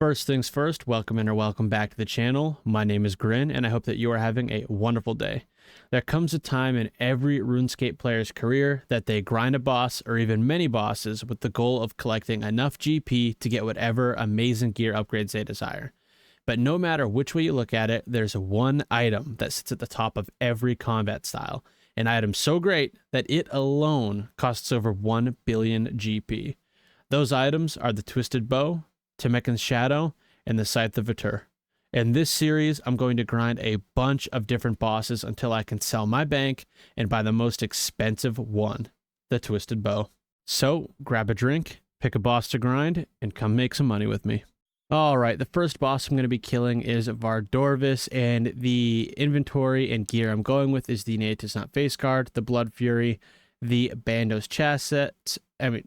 First things first, welcome in or welcome back to the channel. My name is Grin, and I hope that you are having a wonderful day. There comes a time in every RuneScape player's career that they grind a boss or even many bosses with the goal of collecting enough GP to get whatever amazing gear upgrades they desire. But no matter which way you look at it, there's one item that sits at the top of every combat style. An item so great that it alone costs over 1 billion GP. Those items are the Twisted Bow, Temeken's Shadow, and the Scythe of Vitur. In this series, I'm going to grind a bunch of different bosses until I can sell my bank and buy the most expensive one, the Twisted Bow. So grab a drink, pick a boss to grind, and come make some money with me. Alright, the first boss I'm going to be killing is Vardorvis, and the inventory and gear I'm going with is the Natus Not Face Guard, the Blood Fury, the Bandos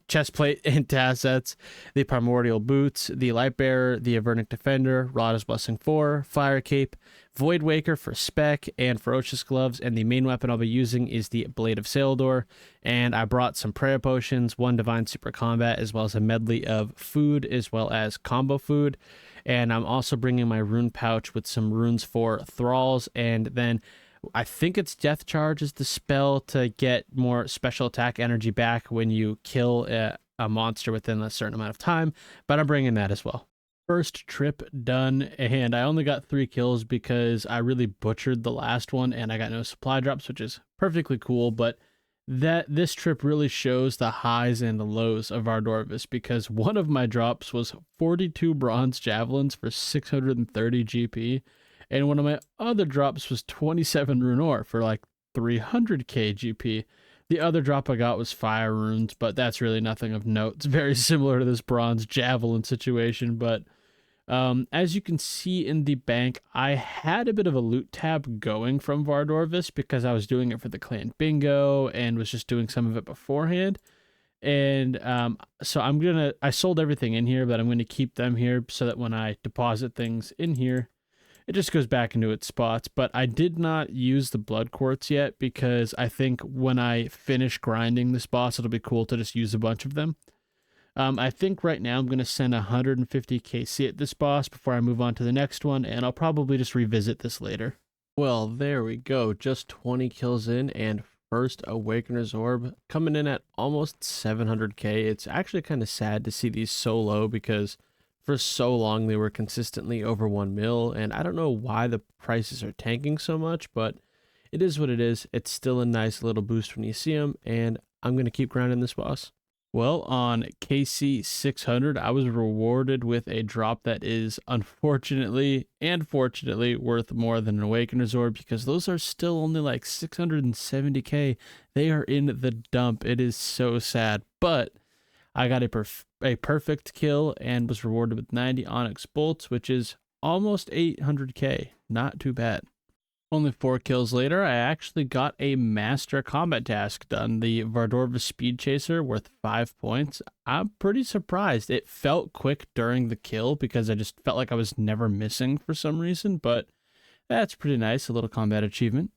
chestplate and tassets, the Primordial Boots, the Lightbearer, the Avernic Defender, Rada's Blessing 4, Fire Cape, Void Waker for spec, and Ferocious Gloves, and the main weapon I'll be using is the Blade of Saeldor, and I brought some prayer potions, one Divine Super Combat, as well as a medley of food, as well as combo food, and I'm also bringing my rune pouch with some runes for thralls, and then I think it's Death Charge is the spell to get more special attack energy back when you kill a monster within a certain amount of time, but I'm bringing that as well. First trip done, and I only got 3 kills because I really butchered the last one and I got no supply drops, which is perfectly cool, but this trip really shows the highs and the lows of Vardorvis, because one of my drops was 42 bronze javelins for 630 GP. And one of my other drops was 27 rune ore for like 300k GP. The other drop I got was fire runes, but that's really nothing of note. It's very similar to this bronze javelin situation, but as you can see in the bank, I had a bit of a loot tab going from Vardorvis because I was doing it for the clan bingo and was just doing some of it beforehand. And so I sold everything in here, but I'm going to keep them here so that when I deposit things in here, it just goes back into its spots. But I did not use the blood quartz yet because I think when I finish grinding this boss, it'll be cool to just use a bunch of them. I think right now I'm going to send 150 KC at this boss before I move on to the next one, and I'll probably just revisit this later. Well, there we go. Just 20 kills in, and first Awakener's Orb coming in at almost 700k. It's actually kind of sad to see these so low because for so long they were consistently over 1 mil, and I don't know why the prices are tanking so much, but it is what it is. It's still a nice little boost when you see them, and I'm going to keep grinding this boss. Well, on KC 600, I was rewarded with a drop that is unfortunately and fortunately worth more than an Awakener's Orb, because those are still only like 670k. They are in the dump. It is so sad, but I got a perfect kill and was rewarded with 90 Onyx Bolts, which is almost 800k. Not too bad. Only 4 kills later, I actually got a master combat task done, the Vardorvis Speed Chaser, worth 5 points. I'm pretty surprised. It felt quick during the kill because I just felt like I was never missing for some reason, but that's pretty nice, a little combat achievement.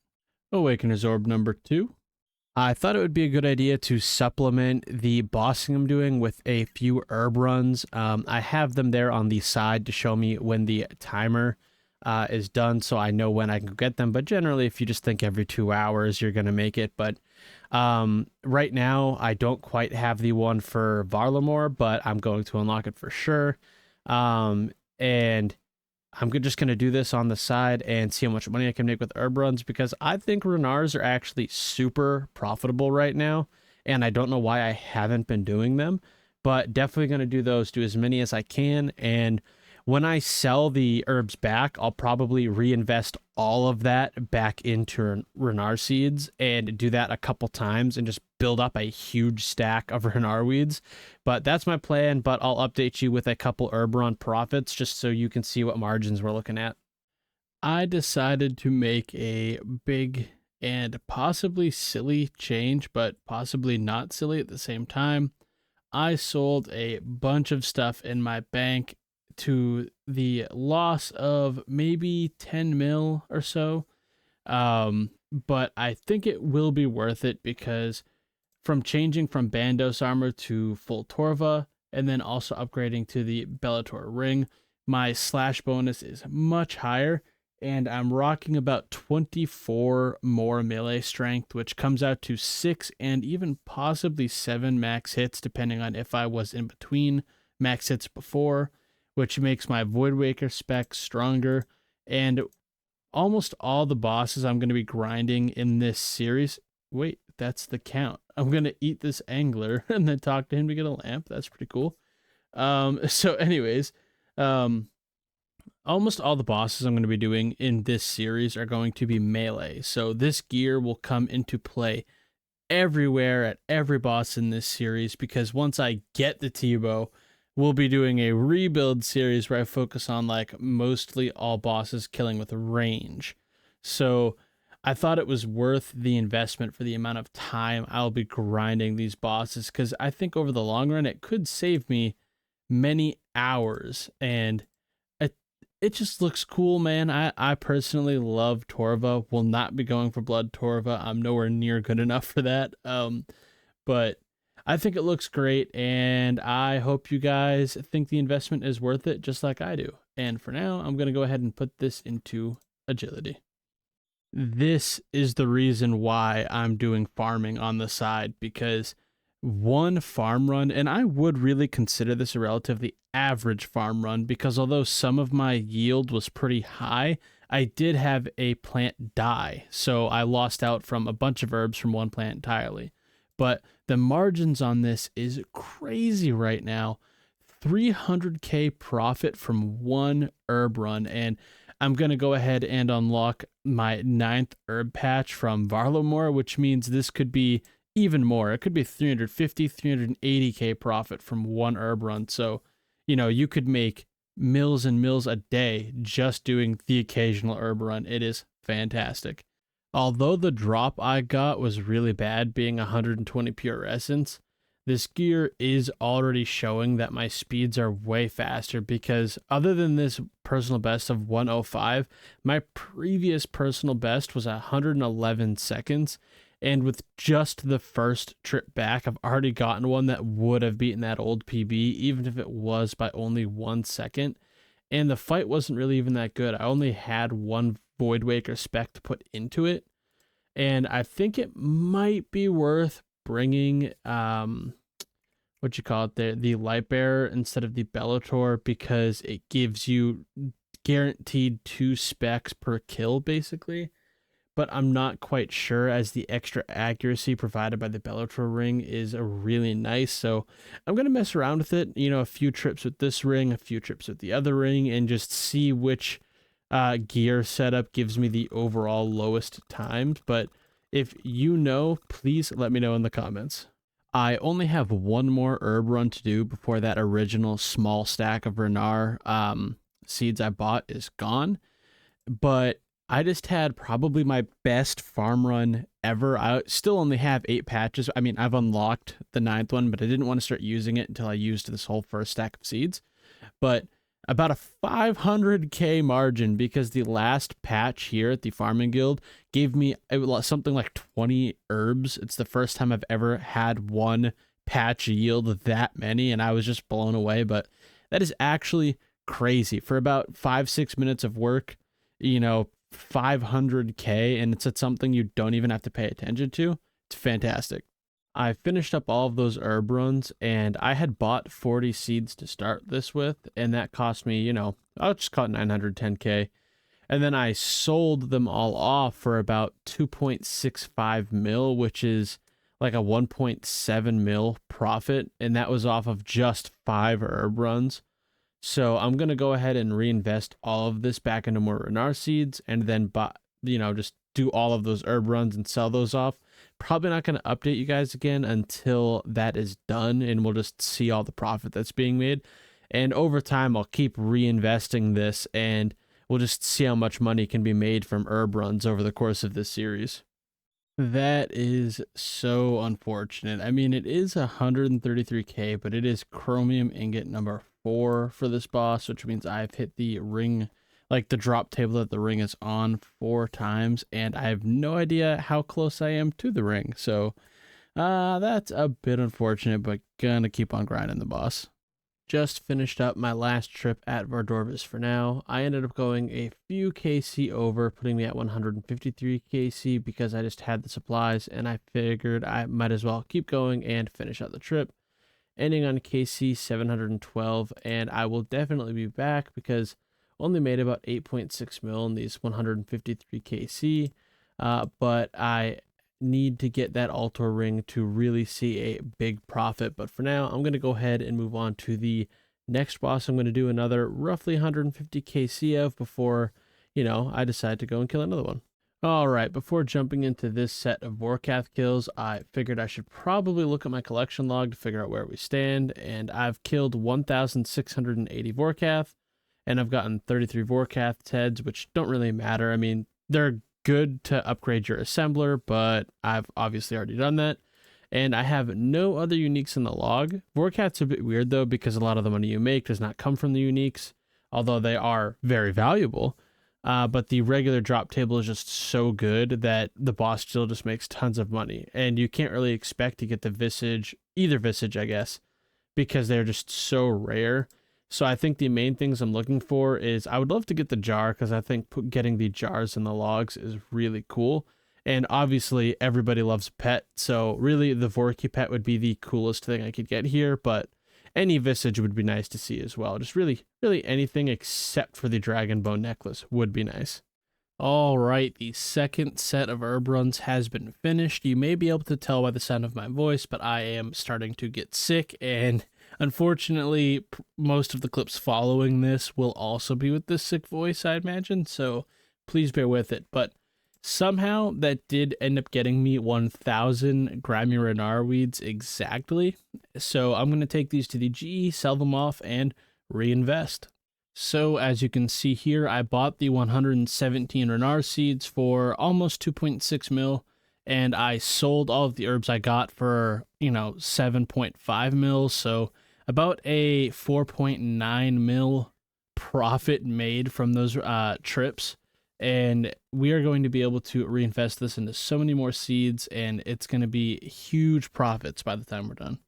Awakener's Orb number 2. I thought it would be a good idea to supplement the bossing I'm doing with a few herb runs. I have them there on the side to show me when the timer is done, so I know when I can get them. But generally, if you just think every 2 hours, you're going to make it. But right now, I don't quite have the one for Varlamore, but I'm going to unlock it for sure. And I'm just going to do this on the side and see how much money I can make with herb runs, because I think Renars are actually super profitable right now, and I don't know why I haven't been doing them, but definitely going to do those, do as many as I can, and when I sell the herbs back, I'll probably reinvest all of that back into Renar seeds and do that a couple times and just build up a huge stack of Renar weeds. But that's my plan, but I'll update you with a couple herb run profits just so you can see what margins we're looking at. I decided to make a big and possibly silly change, but possibly not silly at the same time. I sold a bunch of stuff in my bank to the loss of maybe 10 mil or so. But I think it will be worth it because from changing from Bandos armor to full Torva and then also upgrading to the Bellator ring, my slash bonus is much higher, and I'm rocking about 24 more melee strength, which comes out to 6 and even possibly 7 max hits, depending on if I was in between max hits before, which makes my Voidwaker spec stronger. And almost all the bosses I'm going to be grinding in this series. Wait, that's the count. I'm going to eat this angler and then talk to him to get a lamp. That's pretty cool. So anyways, almost all the bosses I'm going to be doing in this series are going to be melee. So this gear will come into play everywhere at every boss in this series, because once I get the T-bow, we'll be doing a rebuild series where I focus on like mostly all bosses killing with range. So I thought it was worth the investment for the amount of time I'll be grinding these bosses, because I think over the long run it could save me many hours, and it just looks cool, man. I personally love Torva. Will not be going for Blood Torva. I'm nowhere near good enough for that. But I think it looks great, and I hope you guys think the investment is worth it, just like I do. And for now, I'm going to go ahead and put this into agility. This is the reason why I'm doing farming on the side, because one farm run, and I would really consider this a relatively average farm run, because although some of my yield was pretty high, I did have a plant die, so I lost out from a bunch of herbs from one plant entirely. But the margins on this is crazy right now. 300k profit from one herb run, and I'm going to go ahead and unlock my 9th herb patch from Vardorvis, which means this could be even more. It could be 350, 380k profit from one herb run. So, you know, you could make mills and mills a day just doing the occasional herb run. It is fantastic. Although the drop I got was really bad, being 120 pure essence, this gear is already showing that my speeds are way faster, because other than this personal best of 105, my previous personal best was 111 seconds. And with just the first trip back, I've already gotten one that would have beaten that old PB, even if it was by only 1 second. And the fight wasn't really even that good. I only had one Voidwaker spec to put into it. And I think it might be worth bringing, what you call it there, the Lightbearer instead of the Bellator, because it gives you guaranteed 2 specs per kill, basically. But I'm not quite sure, as the extra accuracy provided by the Bellator ring is really nice. So I'm going to mess around with it, you know, a few trips with this ring, a few trips with the other ring, and just see which gear setup gives me the overall lowest times. But if you know, please let me know in the comments. I only have one more herb run to do before that original small stack of Renar seeds I bought is gone. But I just had probably my best farm run ever. I still only have 8 patches. I mean, I've unlocked the 9th one, but I didn't want to start using it until I used this whole first stack of seeds. But about a 500k margin, because the last patch here at the farming guild gave me something like 20 herbs. It's the first time I've ever had one patch yield that many, and I was just blown away. But that is actually crazy. For about 5-6 minutes of work, you know, 500k, and it's at something you don't even have to pay attention to. It's fantastic. I finished up all of those herb runs, and I had bought 40 seeds to start this with, and that cost me, you know, I'll just call it 910k. And then I sold them all off for about 2.65 mil, which is like a 1.7 mil profit, and that was off of just 5 herb runs. So I'm going to go ahead and reinvest all of this back into more Renar seeds, and then buy, you know, just do all of those herb runs and sell those off. Probably not going to update you guys again until that is done, and we'll just see all the profit that's being made. And over time, I'll keep reinvesting this, and we'll just see how much money can be made from herb runs over the course of this series. That is so unfortunate. I mean, it is 133k, but it is chromium ingot number 4 for this boss, which means I've hit the ring, like the drop table that the ring is on, 4 times, and I have no idea how close I am to the ring. So that's a bit unfortunate, but gonna keep on grinding the boss. just finished up my last trip at Vardorvis for now. I ended up going a few KC over, putting me at 153 KC because I just had the supplies and I figured I might as well keep going and finish out the trip. Ending on KC 712, and I will definitely be back because only made about 8.6 mil in these 153 KC, but I need to get that altar ring to really see a big profit. But for now, I'm going to go ahead and move on to the next boss. I'm going to do another roughly 150 KC of before, I decide to go and kill another one. All right, before jumping into this set of Vorkath kills, I figured I should probably look at my collection log to figure out where we stand, and I've killed 1,680 Vorkath, and I've gotten 33 Vorkath heads, which don't really matter. I mean, they're good to upgrade your assembler, but I've obviously already done that, and I have no other uniques in the log. Vorkath's a bit weird, though, because a lot of the money you make does not come from the uniques, although they are very valuable. But the regular drop table is just so good that the boss still just makes tons of money. And you can't really expect to get the Visage, either Visage, I guess, because they're just so rare. So I think the main things I'm looking for is I would love to get the jar because I think getting the jars in the logs is really cool. And obviously everybody loves pet. So really the Vorky pet would be the coolest thing I could get here, but any Visage would be nice to see as well. Just really anything except for the Dragon Bone necklace would be nice. All right, the second set of herb runs has been finished. You may be able to tell by the sound of my voice, but I am starting to get sick, and unfortunately, most of the clips following this will also be with this sick voice, I imagine, so please bear with it. But somehow that did end up getting me 1,000 Gramurenar weeds exactly. So I'm going to take these to the GE, sell them off, and reinvest. So as you can see here, I bought the 117 Renar seeds for almost 2.6 mil, and I sold all of the herbs I got for, 7.5 mil. So about a 4.9 mil profit made from those trips. And we are going to be able to reinvest this into so many more seeds, and it's going to be huge profits by the time we're done.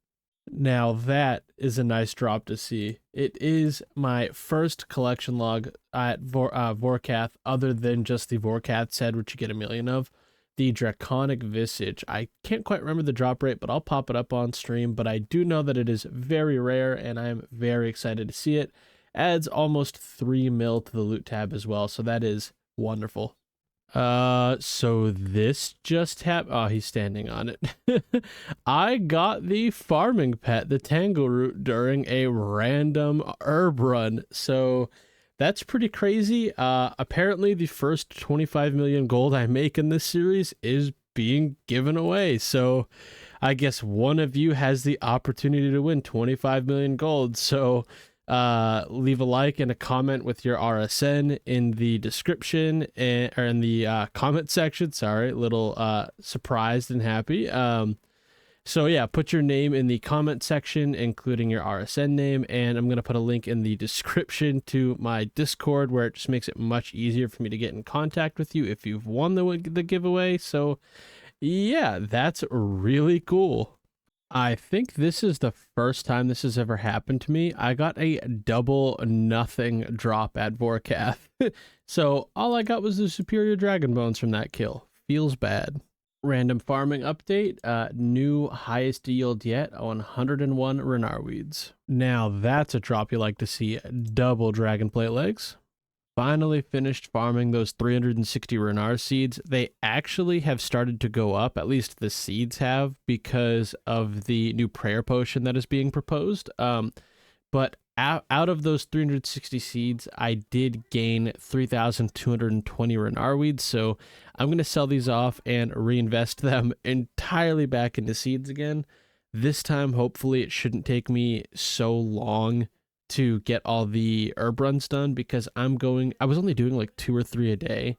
Now that is a nice drop to see. It is my first collection log at Vorkath, other than just the Vorkath head, which you get 1 million of. The Draconic Visage. I can't quite remember the drop rate, but I'll pop it up on stream. But I do know that it is very rare, and I am very excited to see it. Adds almost 3 mil to the loot tab as well, so that is wonderful. So this just happened. Oh, he's standing on it. I got the farming pet, the Tangleroot, during a random herb run. So that's pretty crazy. Apparently the first 25 million gold I make in this series is being given away. So I guess one of you has the opportunity to win 25 million gold. So leave a like and a comment with your RSN in the description or in the comment section. Sorry, little surprised and happy. So yeah, put your name in the comment section, including your RSN name, and I'm gonna put a link in the description to my Discord, where it just makes it much easier for me to get in contact with you if you've won the giveaway. So yeah, that's really cool. I think this is the first time this has ever happened to me. I got a double nothing drop at Vorkath. So all I got was the superior dragon bones from that kill. Feels bad. Random farming update. New highest yield yet, 101 Renar weeds. Now that's a drop you like to see. Double dragon plate legs. Finally finished farming those 360 Renar seeds. They actually have started to go up, at least the seeds have, because of the new prayer potion that is being proposed. But out of those 360 seeds, I did gain 3,220 Renar weeds, so I'm going to sell these off and reinvest them entirely back into seeds again. This time, hopefully, it shouldn't take me so long to get all the herb runs done, because I was only doing like 2 or 3 a day,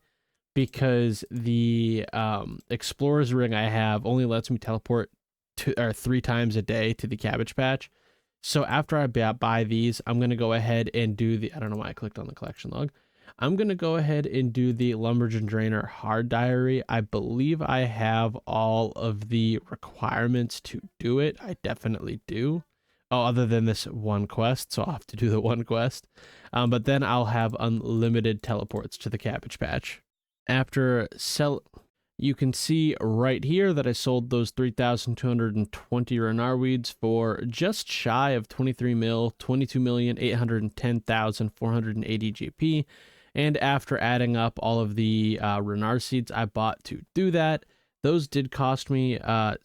because the explorer's ring I have only lets me teleport 3 times a day to the cabbage patch. So after I buy these, I'm going to go ahead and do I don't know why I clicked on the collection log. I'm going to go ahead and do the Lumberjack Drainer hard diary. I believe I have all of the requirements to do it. I definitely do. Oh, other than this one quest, so I'll have to do the one quest. But then I'll have unlimited teleports to the Cabbage Patch. After you can see right here that I sold those 3,220 Renar weeds for just shy of 23 mil, 22,810,480 GP. And after adding up all of the Renar seeds I bought to do that, those did cost me a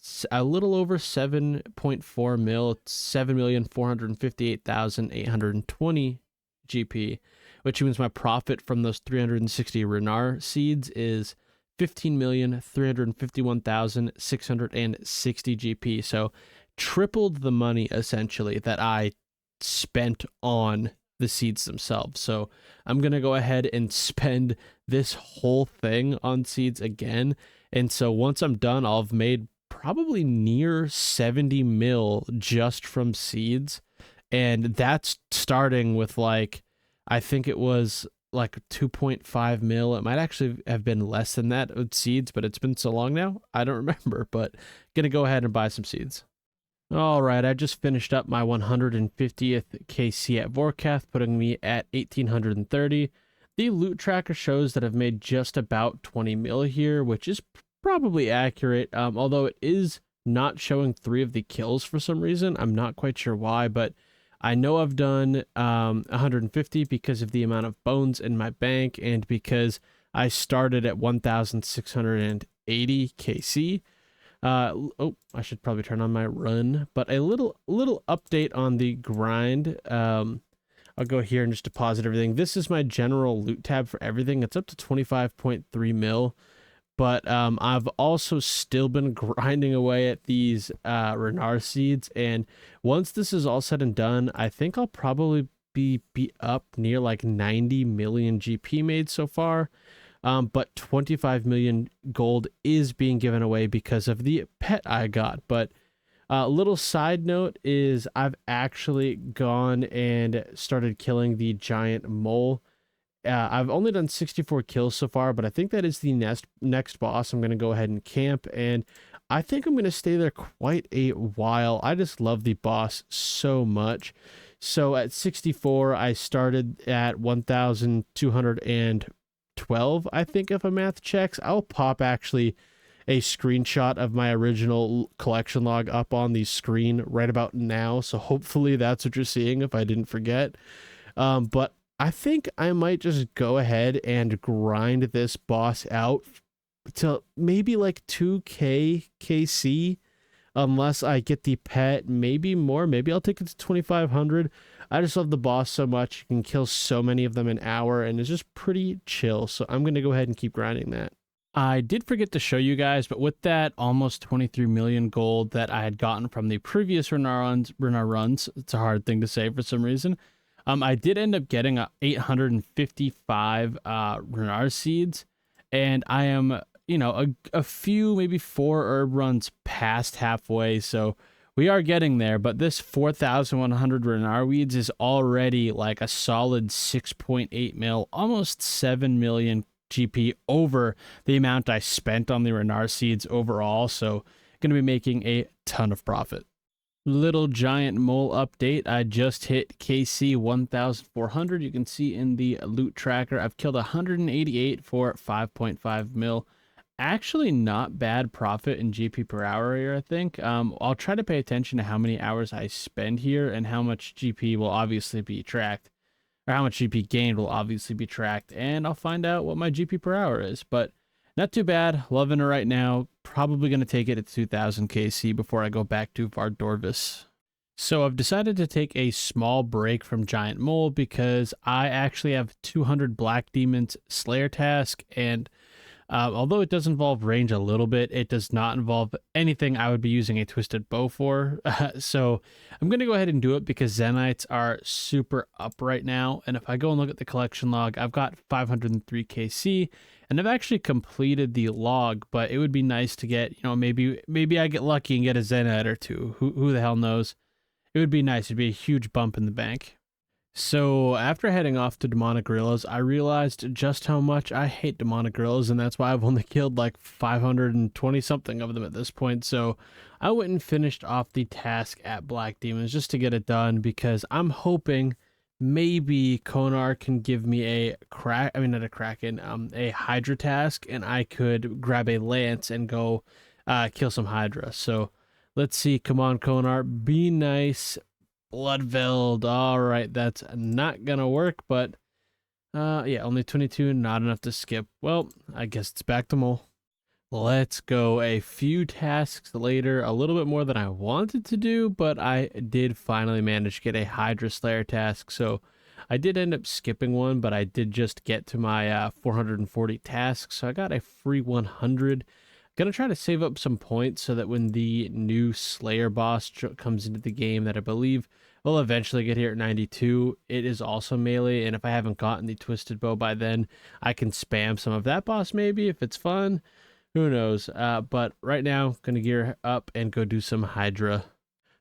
little over 7.4 mil, 7,458,820 GP, which means my profit from those 360 Renar seeds is 15,351,660 GP. So tripled the money essentially that I spent on the seeds themselves. So I'm going to go ahead and spend this whole thing on seeds again. And so once I'm done, I'll have made probably near 70 mil just from seeds. And that's starting with like, I think it was like 2.5 mil. It might actually have been less than that with seeds, but it's been so long now, I don't remember. But gonna go ahead and buy some seeds. All right, I just finished up my 150th KC at Vorkath, putting me at 1,830. The loot tracker shows that I've made just about 20 mil here, which is probably accurate, although it is not showing 3 of the kills for some reason. I'm not quite sure why, but I know I've done 150 because of the amount of bones in my bank and because I started at 1,680 KC. Oh, I should probably turn on my run, but a little update on the grind. I'll go here and just deposit everything. This is my general loot tab for everything. It's up to 25.3 mil, but I've also still been grinding away at these Renar seeds, and once this is all said and done, I think I'll probably be up near like 90 million GP made so far. But 25 million gold is being given away because of the pet I got. But a little side note is I've actually gone and started killing the giant mole. I've only done 64 kills so far, but I think that is the next boss. I'm going to go ahead and camp, and I think I'm going to stay there quite a while. I just love the boss so much. So at 64, I started at 1,212, I think, if my math checks. I'll pop actually a screenshot of my original collection log up on the screen right about now. So hopefully that's what you're seeing if I didn't forget. But I think I might just go ahead and grind this boss out to maybe like 2k KC, unless I get the pet, maybe more. Maybe I'll take it to 2,500. I just love the boss so much. You can kill so many of them in an hour, and it's just pretty chill. So I'm going to go ahead and keep grinding that. I did forget to show you guys, but with that almost 23 million gold that I had gotten from the previous Renar runs, it's a hard thing to say for some reason. I did end up getting 855 Renar seeds, and I am, you know, a few, maybe 4 herb runs past halfway, so we are getting there. But this 4,100 Renar weeds is already like a solid 6.8 mil, almost 7 million GP over the amount I spent on the Renar seeds overall, so going to be making a ton of profit. Little giant mole update. I just hit KC 1,400. You can see in the loot tracker I've killed 188 for 5.5 mil. Actually not bad profit in GP per hour here, I think. I'll try to pay attention to how many hours I spend here and how much GP will obviously be tracked, or how much GP gained will obviously be tracked, and I'll find out what my GP per hour is. But not too bad. Loving it right now. Probably going to take it at 2,000 KC before I go back to Vardorvis. So I've decided to take a small break from Giant Mole because I actually have 200 Black Demons Slayer task, and although it does involve range a little bit, it does not involve anything I would be using a Twisted Bow for. So I'm going to go ahead and do it because Zenites are super up right now. And if I go and look at the collection log, I've got 503 KC, and I've actually completed the log, but it would be nice to get, you know, maybe I get lucky and get a Zenite or two. Who the hell knows? It would be nice. It'd be a huge bump in the bank. So after heading off to demonic gorillas, I realized just how much I hate demonic gorillas, and that's why I've only killed like 520 something of them at this point. So I went and finished off the task at Black Demons just to get it done, because I'm hoping maybe Konar can give me not a Kraken, a Hydra task, and I could grab a lance and go kill some Hydra. So let's see. Come on, Konar, be nice. Bloodveld. All right, that's not gonna work, but yeah, only 22, not enough to skip. Well, I guess it's back to Mole. Let's go. A few tasks later, a little bit more than I wanted to do, but I did finally manage to get a Hydra Slayer task. So I did end up skipping one, but I did just get to my 440 tasks, so I got a free 100. Gonna try to save up some points so that when the new Slayer boss comes into the game, that I believe will eventually get here at 92, it is also melee, and if I haven't gotten the Twisted Bow by then, I can spam some of that boss maybe if it's fun. Who knows? But right now, gonna gear up and go do some Hydra.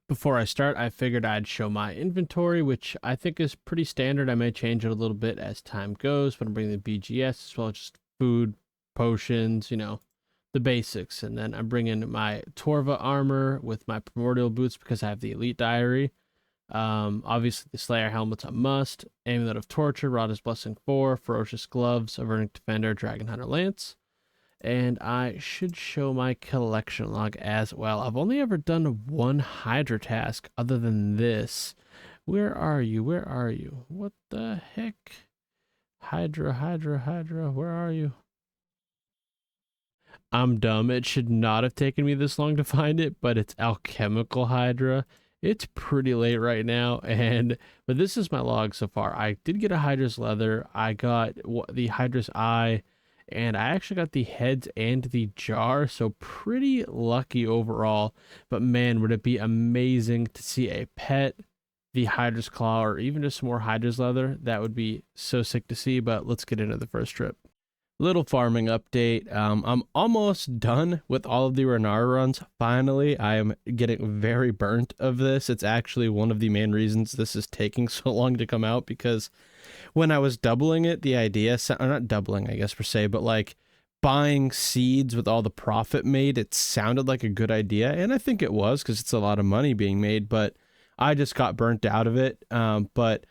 Before I start, I figured I'd show my inventory, which I think is pretty standard. I may change it a little bit as time goes, but I'm bringing the BGS as well as just food, potions, the basics. And then I'm bringing my Torva armor with my primordial boots because I have the elite diary. Obviously the Slayer helmet's a must. Amulet of Torture, Rada's Blessing 4, Ferocious Gloves, Averting Defender, Dragon Hunter Lance. And I should show my collection log as well. I've only ever done one Hydra task other than this. Where are you? Where are you? What the heck? Hydra, where are you? I'm dumb. It should not have taken me this long to find it, but it's Alchemical Hydra. It's pretty late right now, but this is my log so far. I did get a Hydra's leather. I got the Hydra's eye, and I actually got the heads and the jar, so pretty lucky overall. But man, would it be amazing to see a pet, the Hydra's claw, or even just more Hydra's leather. That would be so sick to see. But let's get into the first trip. Little farming update. I'm almost done with all of the Renar runs. Finally, I am getting very burnt of this. It's actually one of the main reasons this is taking so long to come out, because when I was doubling it, the idea, or not doubling, I guess per se, but like buying seeds with all the profit made, it sounded like a good idea. And I think it was, because it's a lot of money being made, but I just got burnt out of it. But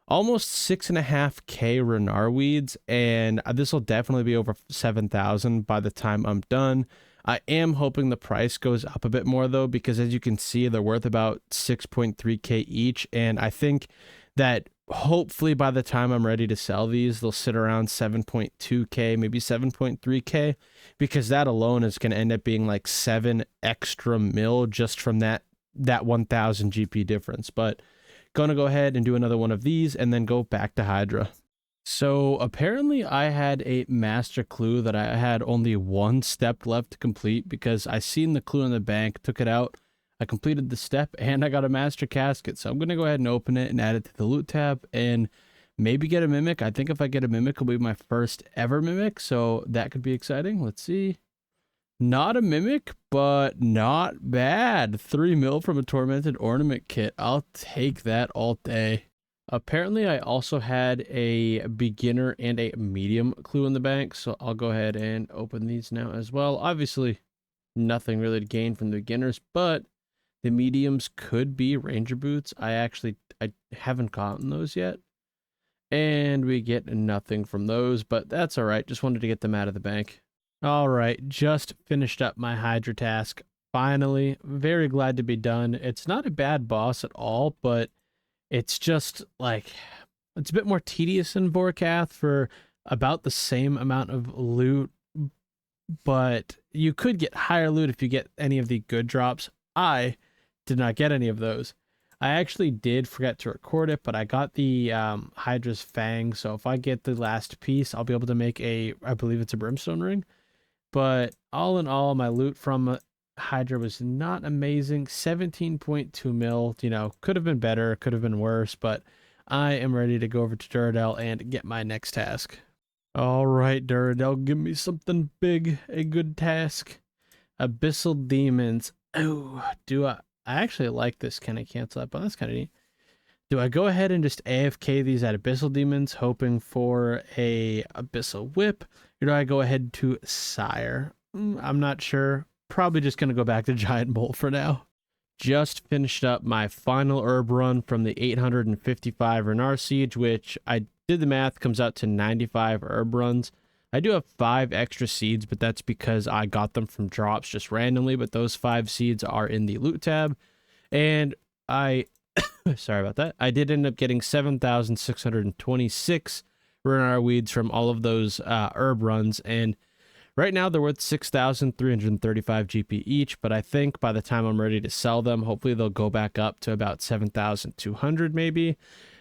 almost 6.5K Renar weeds, and this will definitely be over 7,000 by the time I'm done. I am hoping the price goes up a bit more though, because as you can see, they're worth about 6.3K each, and I think that hopefully by the time I'm ready to sell these, they'll sit around 7.2K, maybe 7.3K, because that alone is going to end up being like 7 extra mil just from that 1,000 GP difference. But gonna go ahead and do another one of these and then go back to Hydra. So apparently I had a master clue that I had only one step left to complete, because I seen the clue in the bank, took it out, I completed the step, and I got a master casket. So I'm gonna go ahead and open it and add it to the loot tab and maybe get a mimic. I think if I get a mimic, it'll be my first ever mimic, so that could be exciting. Let's see. Not a mimic, but not bad. 3 mil from a tormented ornament kit. I'll take that all day. Apparently, I also had a beginner and a medium clue in the bank, so I'll go ahead and open these now as well. Obviously, nothing really to gain from the beginners, but the mediums could be ranger boots. I haven't gotten those yet, and we get nothing from those, but that's all right. Just wanted to get them out of the bank. All right, just finished up my Hydra task. Finally, very glad to be done. It's not a bad boss at all, but it's just like, it's a bit more tedious in Vorkath for about the same amount of loot, but you could get higher loot if you get any of the good drops. I did not get any of those. I actually did forget to record it, but I got the Hydra's Fang, so if I get the last piece, I'll be able to make I believe it's a Brimstone ring. But all in all, my loot from Hydra was not amazing. 17.2 mil, could have been better, could have been worse, but I am ready to go over to Duradel and get my next task. All right, Duradel, give me something big, a good task. Abyssal Demons. Oh, I actually like this. Can I cancel that? But that's kind of neat. Do I go ahead and just AFK these at Abyssal Demons, hoping for a Abyssal Whip, or do I go ahead to Sire? I'm not sure. Probably just going to go back to Giant Bolt for now. Just finished up my final herb run from the 855 Renar Siege, which I did the math, comes out to 95 herb runs. I do have 5 extra seeds, but that's because I got them from drops just randomly, but those 5 seeds are in the loot tab. And sorry about that. I did end up getting 7,626 Renar weeds from all of those herb runs, and right now they're worth 6,335 GP each, but I think by the time I'm ready to sell them, hopefully they'll go back up to about 7,200 maybe,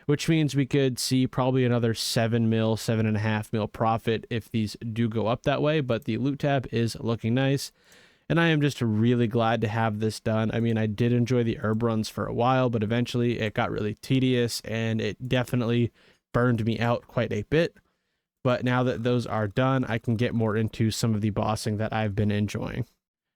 which means we could see probably another 7.5 mil profit if these do go up that way, but the loot tab is looking nice. And I am just really glad to have this done. I mean, I did enjoy the herb runs for a while, but eventually it got really tedious and it definitely burned me out quite a bit. But now that those are done, I can get more into some of the bossing that I've been enjoying.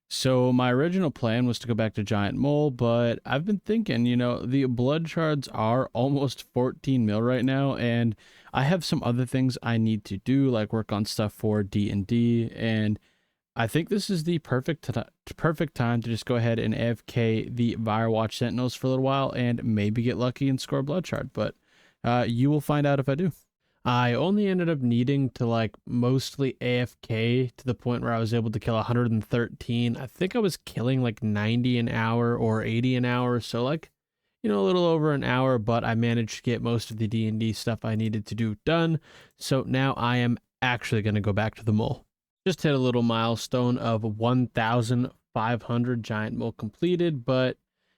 So my original plan was to go back to Giant Mole, but I've been thinking, you know, the blood shards are almost 14 mil right now, and I have some other things I need to do, like work on stuff for D&D, and I think this is the perfect time to just go ahead and AFK the Firewatch Sentinels for a little while and maybe get lucky and score blood shard, but you will find out if I do. I only ended up needing to like mostly AFK to the point where I was able to kill 113. I think I was killing like 90 an hour or 80 an hour, so like, you know, a little over an hour, but I managed to get most of the D&D stuff I needed to do done. So now I am actually going to go back to the mole. Just hit a little milestone of 1,500 giant mole completed, but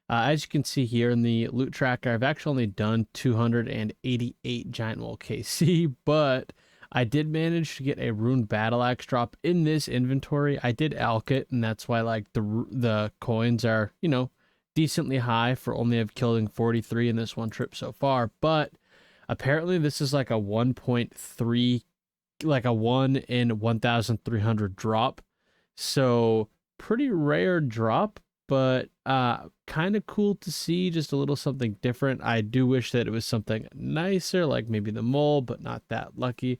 as you can see here in the loot tracker, I've actually only done 288 giant mole KC, but I did manage to get a rune battle axe drop in this inventory. I did alch it, and that's why like the coins are, you know, decently high for only have killing 43 in this one trip so far. But apparently this is like a 1.3, like a 1 in 1,300 drop, so pretty rare drop, but kind of cool to see, just a little something different. I do wish that it was something nicer, like maybe the mole, but not that lucky.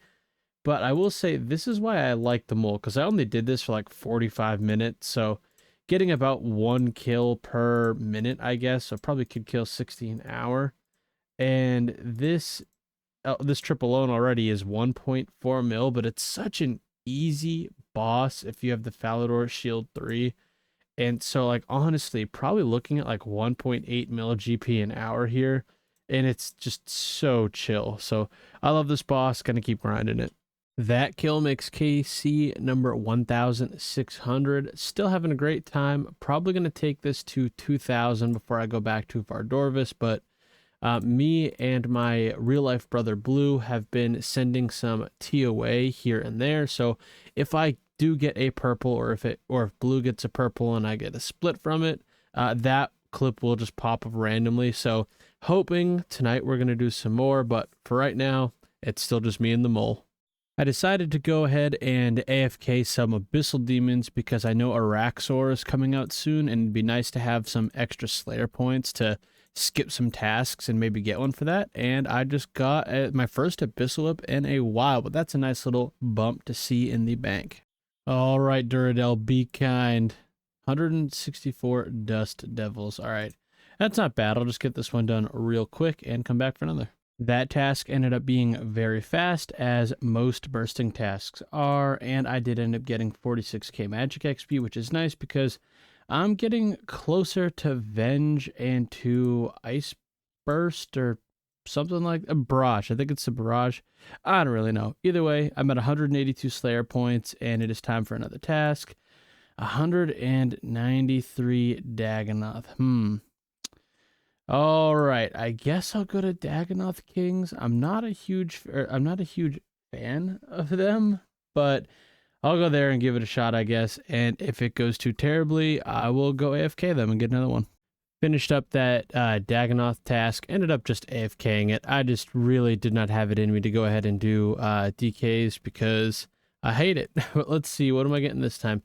But I will say this is why I like the mole, because I only did this for like 45 minutes, so getting about 1 kill per minute, I guess, so probably could kill 60 an hour. And this trip alone already is 1.4 mil, but it's such an easy boss if you have the Falador Shield 3. And so, like, honestly, probably looking at like 1.8 mil GP an hour here, and it's just so chill. So I love this boss, gonna keep grinding it. That kill makes KC number 1,600. Still having a great time. Probably gonna take this to 2,000 before I go back to Vardorvis, but me and my real life brother Blue have been sending some TOA here and there. So if I do get a purple, or if Blue gets a purple and I get a split from it, that clip will just pop up randomly. So hoping tonight we're going to do some more, but for right now, it's still just me and the mole. I decided to go ahead and AFK some Abyssal Demons because I know Araxor is coming out soon, and it'd be nice to have some extra Slayer points to skip some tasks and maybe get one for that. And I just got my first Abyssal Whip in a while, but that's a nice little bump to see in the bank. All right, Duradel, be kind. 164 Dust Devils. All right, that's not bad. I'll just get this one done real quick and come back for another. That task ended up being very fast, as most bursting tasks are, and I did end up getting 46k magic XP, which is nice because I'm getting closer to Venge and to Ice Burst or something like a Barrage. I think it's a Barrage. I don't really know. Either way, I'm at 182 Slayer points, and it is time for another task. 193 Dagonoth. All right, I guess I'll go to Dagonoth Kings. I'm not a huge fan of them, but I'll go there and give it a shot, I guess. And if it goes too terribly, I will go AFK them and get another one. Finished up that Dagonoth task. Ended up just AFKing it. I just really did not have it in me to go ahead and do DKs because I hate it. But let's see, what am I getting this time?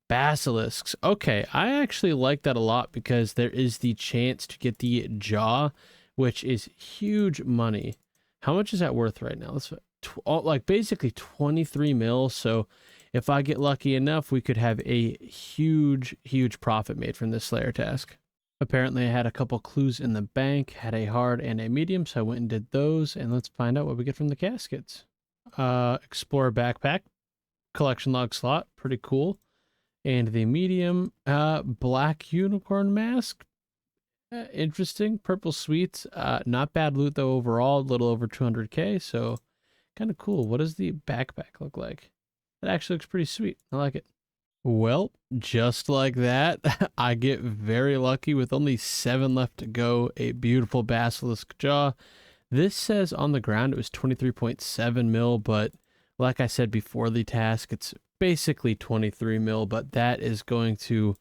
Basilisks. Okay, I actually like that a lot because there is the chance to get the jaw, which is huge money. How much is that worth right now? Let's like basically 23 mil. So if I get lucky enough, we could have a huge profit made from this Slayer task. Apparently I had a couple clues in the bank, had a hard and a medium, so I went and did those, and let's find out what we get from the caskets. Explorer backpack, collection log slot, pretty cool. And the medium, black unicorn mask, interesting. Purple sweets, not bad loot though overall, a little over 200k, so kind of cool. What does the backpack look like? It actually looks pretty sweet. I like it. Well, just like that, I get very lucky with only 7 left to go. A beautiful basilisk jaw. This says on the ground it was 23.7 mil, but like I said before the task, it's basically 23 mil, but that is going to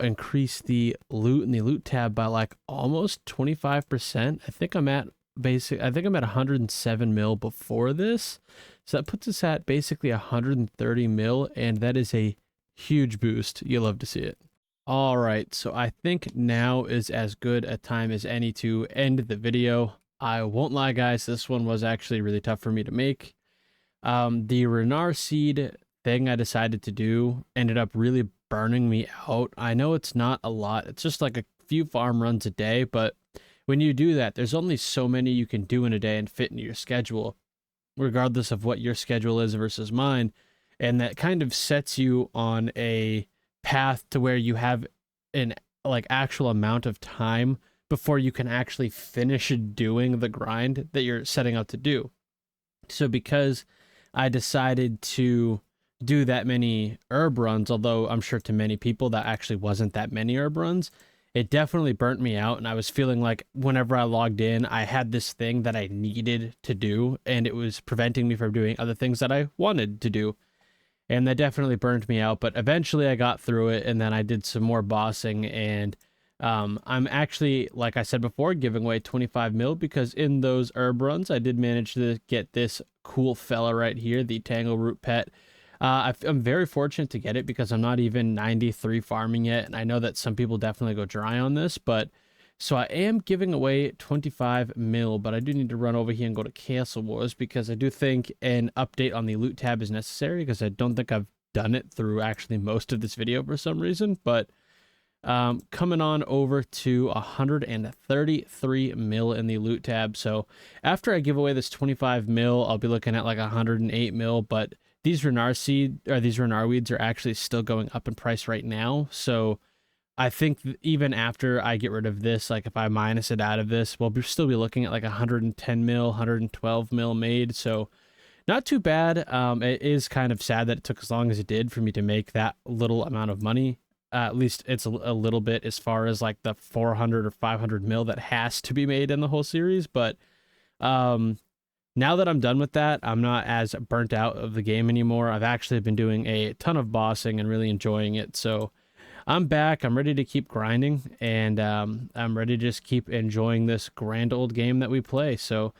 increase the loot in the loot tab by like almost 25%. I think I'm at 107 mil before this. So that puts us at basically 130 mil, and that is a huge boost. You'll love to see it. All right, so I think now is as good a time as any to end the video. I won't lie, guys, this one was actually really tough for me to make. The Renar seed thing I decided to do ended up really burning me out. I know it's not a lot. It's just like a few farm runs a day, but when you do that, there's only so many you can do in a day and fit into your schedule, regardless of what your schedule is versus mine. And that kind of sets you on a path to where you have an like actual amount of time before you can actually finish doing the grind that you're setting out to do. So because I decided to do that many herb runs, although I'm sure to many people that actually wasn't that many herb runs, it definitely burnt me out, and I was feeling like whenever I logged in, I had this thing that I needed to do, and it was preventing me from doing other things that I wanted to do. And that definitely burned me out, but eventually I got through it, and then I did some more bossing, and I'm actually, like I said before, giving away 25 mil, because in those herb runs, I did manage to get this cool fella right here, the Tangleroot Pet. I'm very fortunate to get it because I'm not even 93 farming yet, and I know that some people definitely go dry on this, but so I am giving away 25 mil, but I do need to run over here and go to Castle Wars because I do think an update on the loot tab is necessary, because I don't think I've done it through actually most of this video for some reason. But coming on over to 133 mil in the loot tab. So after I give away this 25 mil, I'll be looking at like 108 mil, but these Renar weeds are actually still going up in price right now. So I think even after I get rid of this, like if I minus it out of this, we'll still be looking at like 110 mil, 112 mil made. So not too bad. It is kind of sad that it took as long as it did for me to make that little amount of money. At least it's a little bit as far as like the 400 or 500 mil that has to be made in the whole series. But now that I'm done with that, I'm not as burnt out of the game anymore. I've actually been doing a ton of bossing and really enjoying it. So I'm back. I'm ready to keep grinding, and I'm ready to just keep enjoying this grand old game that we play. So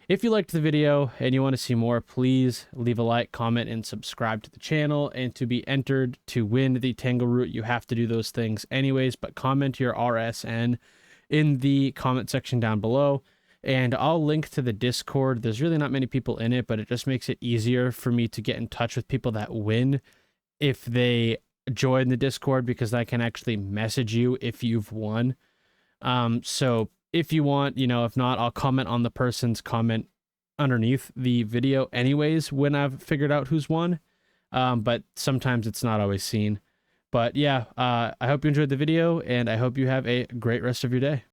if you liked the video and you want to see more, please leave a like, comment, and subscribe to the channel. And to be entered to win the Tangleroot, you have to do those things anyways, but comment your RSN in the comment section down below. And I'll link to the Discord. There's really not many people in it, but it just makes it easier for me to get in touch with people that win if they join the Discord, because I can actually message you if you've won. So if you want, if not, I'll comment on the person's comment underneath the video anyways when I've figured out who's won. But sometimes it's not always seen. But yeah, I hope you enjoyed the video, and I hope you have a great rest of your day.